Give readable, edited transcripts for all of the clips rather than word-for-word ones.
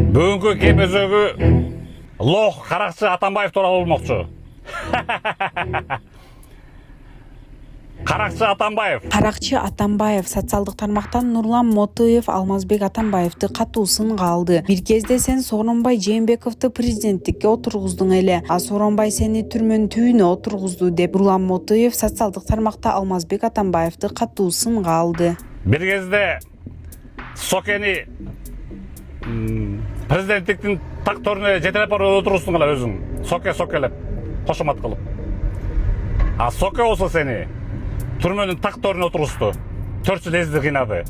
Бүгүнкү кемезөгү лох каракчы Атамбаев тууралуу болмокчу. Каракчы Атамбаев. Каракчы Атамбаев социалдык тармактан Нурлан Мотуев Алмазбек Атамбаевди катуу сынга алды. Бир кезде сен Сооронбай Жээнбековду президенттикке отургуздуң эле, а Сооронбай сени түрмөнүн түбүнө отургузду деп Нурлан Мотуев социалдык тармакта Алмазбек Атамбаевди катуу сынга алды. Бир кезде Сокени президенттиктин так төрүнө жетелеп барып отургуздуң эле өзүң. Сокелеп, кошомат кылып. А Соке болсо сени түрмөнүн так төрүнө отургузду. 4 жыл эзди кыйнады.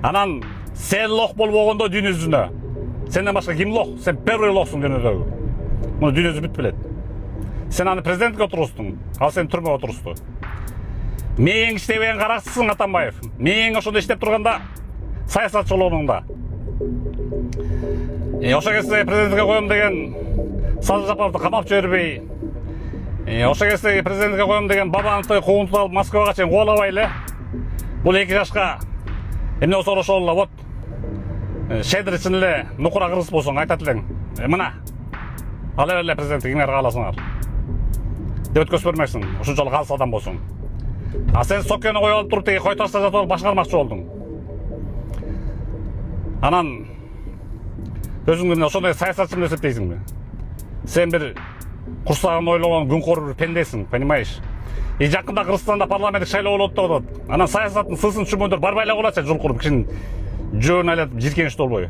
Анан сен лох болбогондо дүйнө жүзүнө. Сенден башка ким лох? Сен первый лохсуң дүйнөдөгү. Муну дүйнө жүзү бүт билет. Сен аны президентке отургуздуң, ал сени түрмөгө отургузду. Мен иштебеген каракчысың Атамбаев. Мен ошондо иштеп турганда саясатчы болгонуңда. Ошо кезде президентке коем деген Садыр Жапаровду камап жибербей, ошо кезде президентке коем деген Бабановду куугунтуп алып Москвага чейин кубалабай эле. Бул 2 жашка эмне болсо ошол эле, вот Шедир үчүн эле нукура кыргыз болсоң айтат элең. Мына ала эле президенттик кимге кааласаңар деп өткөзүп бермексиң, ушунчалык алыс адам болсоң. А сен Сокени коюп алып туруп, Кой Ташта жатып алып башкармакчы болдуң. Анан өзүңдү ошондой саясатчы деп эсептейсиңби? Сен бир курсагын ойлогон күнкөр бир пендесиң, понимаешь? Жакында Кыргызстанда парламенттик шайлоо болот деп атат. Анан саясаттын сысын түшүнбөйдөр барбай эле калат, жол куруп кишинин жөөнүн айлатып жиркеничти болбой.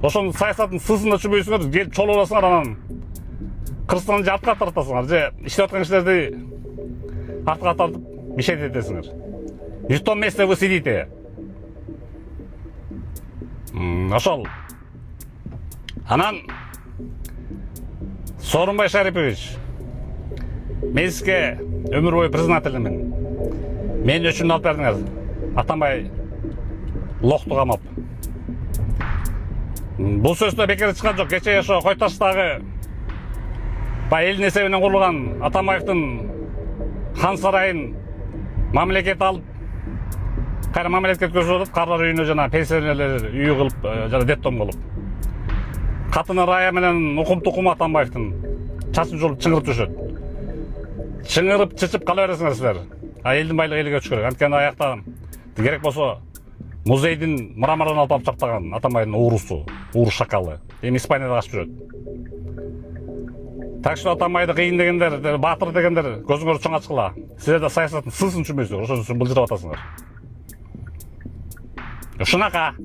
Ошонун саясаттын сысын түшүнбөйсүңөр, келип чолуп аласыңар, анан Кыргызстанды артка тартасыңар, же иштеп аткан кишилерди артка тартып мишет этесиңер. И в том месте вы сидите. Ошол. Анан Сооронбай Шарипович, мен сизге өмүр бою признательныймын. Мен үчүн алып бердиңер. Атамбай лохту камап. Бул сөздө бекер чыккан жок. Кечээ ошо Кой Таштагы элдин эсебинен курулган Атамбаевдин хан сарайын мамлекет алып, кайра мамлекетке өткөзүп атат, карлар үйүнө жана пенсионерлер үйү кылып, жана детдом кылып. Катыны Рая менен укум Атамбаевдин чачын жолуп чыңырып жүрүшөт. Чыңырып чычып кала бересиңер силер. А элдин байлыгы элге түшүш керек. Анткени аякта керек болсо музейдин мраморун алып чаптаган Атамбайдын уурусу, уур шакалы. Эми Испанияда качып жүрөт. Так что Атамбайды кыйын дегендер, баатыр дегендер көзүңөрдү чоң ачкыла. Силер да саясаттын сысын түшүнбөйсүңөр, ошон үчүн былжырап атасыңар. Ушунака.